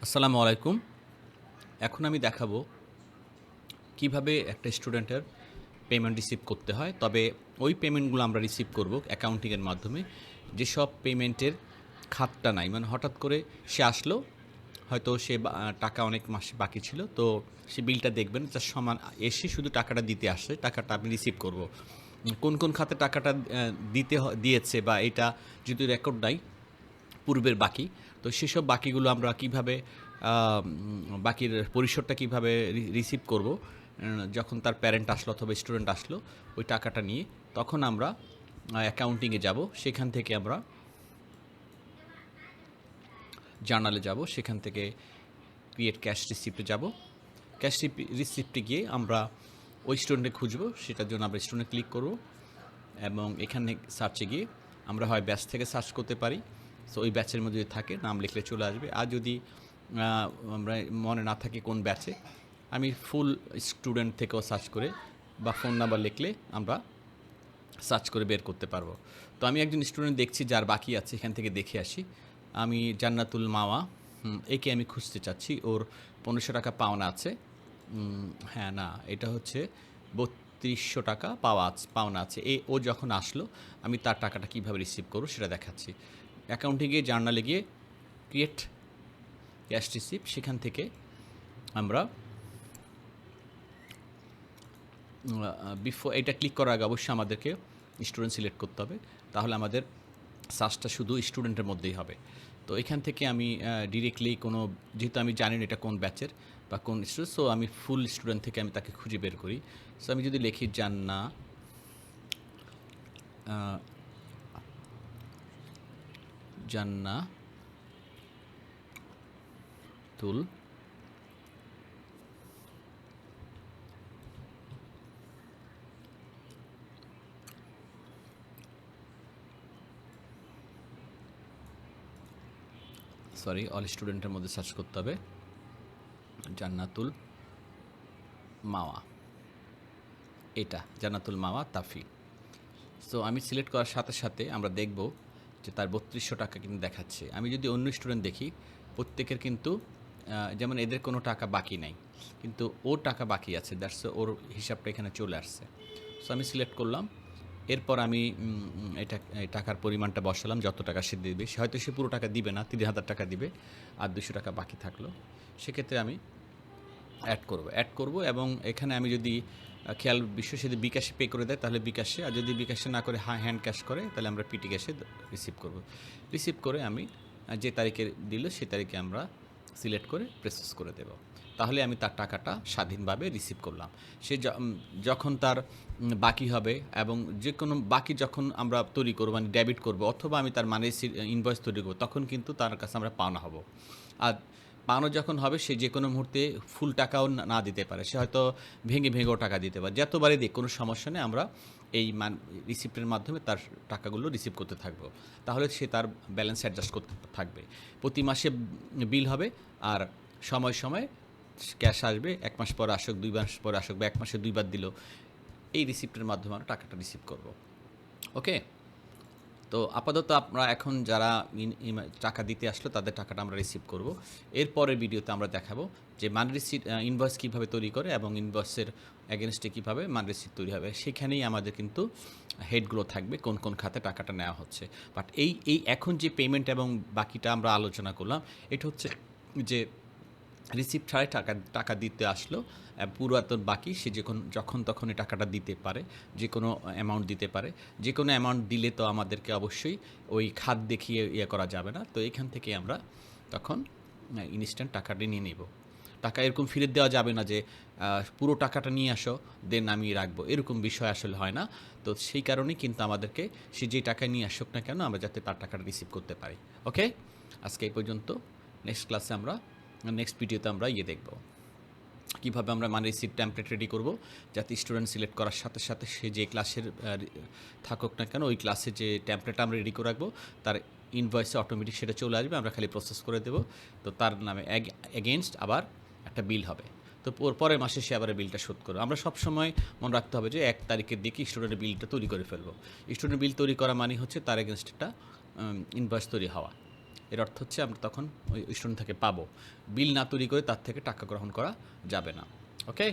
আসসালামু আলাইকুম। এখন আমি দেখাবো কিভাবে একটা স্টুডেন্টের পেমেন্ট রিসিভ করতে হয়। তবে ওই পেমেন্টগুলো আমরা রিসিভ করব অ্যাকাউন্টিংয়ের মাধ্যমে, যেসব পেমেন্টের খাতটা নাই। মানে হঠাৎ করে সে আসলো, হয়তো সে টাকা অনেক মাসে বাকি ছিল, তো সে বিলটা দেখবেন তার সমান এসে শুধু টাকাটা দিতে আসে, টাকাটা আমি রিসিভ করব। কোন কোন খাতে টাকাটা দিয়েছে বা এটা যদি রেকর্ড নাই পূর্বের বাকি, তো সেসব বাকিগুলো আমরা কিভাবে বাকির পরিশোধটা কিভাবে রিসিভ করব, যখন তার প্যারেন্ট আসলো অথবা স্টুডেন্ট আসলো ওই টাকাটা নিয়ে, তখন আমরা অ্যাকাউন্টিংয়ে যাব। সেখান থেকে আমরা জার্নালে যাব, সেখান থেকে ক্রিয়েট ক্যাশ রিসিপ্টে যাব। ক্যাশ রিসিপ্টে গিয়ে আমরা ওই স্টুডেন্টে খুঁজবো, সেটার জন্য আমরা স্টুডেন্টে ক্লিক করব এবং এখানে সার্চে গিয়ে আমরা হয় ব্যাচ থেকে সার্চ করতে পারি। সো ওই ব্যাচের মধ্যে যদি থাকে নাম লিখলে চলে আসবে। আর যদি আমরা মনে না থাকে কোন ব্যাচে, আমি ফুল স্টুডেন্ট থেকেও সার্চ করে বা ফোন নাম্বার লিখলে আমরা সার্চ করে বের করতে পারবো। তো আমি একজন স্টুডেন্ট দেখছি যার বাকি আছে, এখান থেকে দেখে আসি। আমি জান্নাতুল মাওয়া, একে আমি খুঁজতে চাচ্ছি। ওর 1500 টাকা পাওনা আছে। হ্যাঁ, না, এটা হচ্ছে 3200 টাকা পাওনা আছে। ও যখন আসলো আমি তার টাকাটা কীভাবে রিসিভ করবো সেটা দেখাচ্ছি। অ্যাকাউন্টে গিয়ে জার্নালে গিয়ে ক্রিয়েট ক্যাশ রিসিপ্ট, সেখান থেকে আমরা এটা ক্লিক করার আগে অবশ্যই আমাদেরকে স্টুডেন্ট সিলেক্ট করতে হবে, তাহলে আমাদের সার্চটা শুধু স্টুডেন্টের মধ্যেই হবে। তো এখান থেকে আমি ডিরেক্টলি যেহেতু আমি জানি না এটা কোন ব্যাচের বা কোন স্টুডেন্ট, সো আমি ফুল স্টুডেন্ট থেকে আমি তাকে খুঁজে বের করি। সো আমি যদি লিখি জান্নাতুল অল স্টুডেন্টের মধ্যে সার্চ করতে হবে জান্নাতুল মাওয়া, এটা জান্নাতুল মাওয়া তাফি। সো আমি সিলেক্ট করার সাথে সাথে আমরা দেখব যে তার 3200 টাকা কিন্তু দেখাচ্ছে। আমি যদি অন্য স্টুডেন্ট দেখি, প্রত্যেকের কিন্তু যেমন এদের কোনো টাকা বাকি নাই, কিন্তু ওর টাকা বাকি আছে, দ্যাটস ওর হিসাবটা এখানে চলে আসছে। সো আমি সিলেক্ট করলাম। এরপর আমি এই টাকার পরিমাণটা বসালাম, যত টাকা সে দেবে। হয়তো সে পুরো টাকা দিবে না, 3000 টাকা দিবে, আর 200 টাকা বাকি থাকলো। সেক্ষেত্রে আমি অ্যাড করব এবং এখানে আমি যদি খেয়াল বিষয় যদি বিকাশে পে করে দেয় তাহলে বিকাশে, আর যদি বিকাশে না করে হ্যান্ড ক্যাশ করে তাহলে আমরা পিটি ক্যাশে রিসিভ করে আমি যে তারিখে দিল সেই তারিখে আমরা সিলেক্ট করে প্রসেস করে দেব। তাহলে আমি তার টাকাটা স্বাধীনভাবে রিসিভ করলাম। সে যখন তার বাকি হবে এবং যে কোনো বাকি যখন আমরা তৈরি করবো, মানে ডেবিট করব অথবা আমি তার মানে ইনভয়েস তৈরি করবো, তখন কিন্তু তার কাছে আমরা পাওনা হব। আর পাওনা যখন হবে সে যে কোনো মুহূর্তে ফুল টাকাও না দিতে পারে, সে হয়তো ভেঙেও টাকা দিতে পারে। যতবারই দিক কোনো সমস্যা নেই, আমরা এই রিসিপ্টের মাধ্যমে তার টাকাগুলো রিসিভ করতে থাকবো। তাহলে সে তার ব্যালেন্স অ্যাডজাস্ট করতে থাকবে। প্রতি মাসে বিল হবে, আর সময় সময় ক্যাশ আসবে। 1 মাস পর আসুক, 2 মাস পর আসুক, বা 1 মাসে 2 বার দিল, এই রিসিপ্টের মাধ্যমে আমরা টাকাটা রিসিভ করব। ওকে, তো আপাতত আমরা এখন যারা টাকা দিতে আসলো তাদের টাকাটা আমরা রিসিভ করব। এরপরের ভিডিওতে আমরা দেখাবো যে মান রিসিপ্ট ইনভয়েস কীভাবে তৈরি করে এবং ইনভয়েসের অ্যাগেনস্টে কীভাবে মান রিসিপ্ট তৈরি হবে। সেখানেই আমাদের কিন্তু হেডগুলো থাকবে কোন কোন খাতে টাকাটা নেওয়া হচ্ছে। বাট এই এখন যে পেমেন্ট এবং বাকিটা আমরা আলোচনা করলাম, এটা হচ্ছে যে রিসিপ্ট ছাড়াই টাকা দিতে আসলো, পুরাতন বাকি সে যখন তখন এই টাকাটা দিতে পারে, যে কোনো অ্যামাউন্ট দিতে পারে। যে কোনো অ্যামাউন্ট দিলে তো আমাদেরকে অবশ্যই ওই খাত দেখিয়ে করা যাবে না। তো এখান থেকে আমরা তখন ইনস্ট্যান্ট টাকাটা নিয়ে নেব। টাকা এরকম ফেরত দেওয়া যাবে না যে পুরো টাকাটা নিয়ে আসো দেন আমি রাখবো, এরকম বিষয় আসলে হয় না। তো সেই কারণেই কিন্তু আমাদেরকে সে যে টাকা নিয়ে আসুক না কেন, আমরা যাতে তার টাকাটা রিসিভ করতে পারি। ওকে, আজকে এই পর্যন্ত। নেক্সট ভিডিওতে আমরা দেখব কীভাবে আমরা মানে রিসিপ্ট টেমপ্লেট রেডি করব, যাতে স্টুডেন্ট সিলেক্ট করার সাথে সাথে সে যে ক্লাসের থাকুক না কেন, ওই ক্লাসে যে টেমপ্লেটটা আমরা রেডি করে রাখবো তার ইনভয়েসে অটোমেটিক সেটা চলে আসবে, আমরা খালি প্রসেস করে দেবো। তো তার নামে এগেনস্ট আবার একটা বিল হবে। তো পরের মাসে সে আবার বিলটা শোধ করবে। আমরা সবসময় মনে রাখতে হবে যে 1 তারিখের দিকে স্টুডেন্টের বিলটা তৈরি করে ফেলবো। স্টুডেন্ট বিল তৈরি করা মানে হচ্ছে তার এগেনস্ট একটা ইনভয়েস তৈরি হওয়া। এর অর্থ হচ্ছে আমরা তখন ওই স্টুডেন্ট থেকে পাবো। বিল না তৈরি করে তার থেকে টাকা গ্রহণ করা যাবে না। ওকে?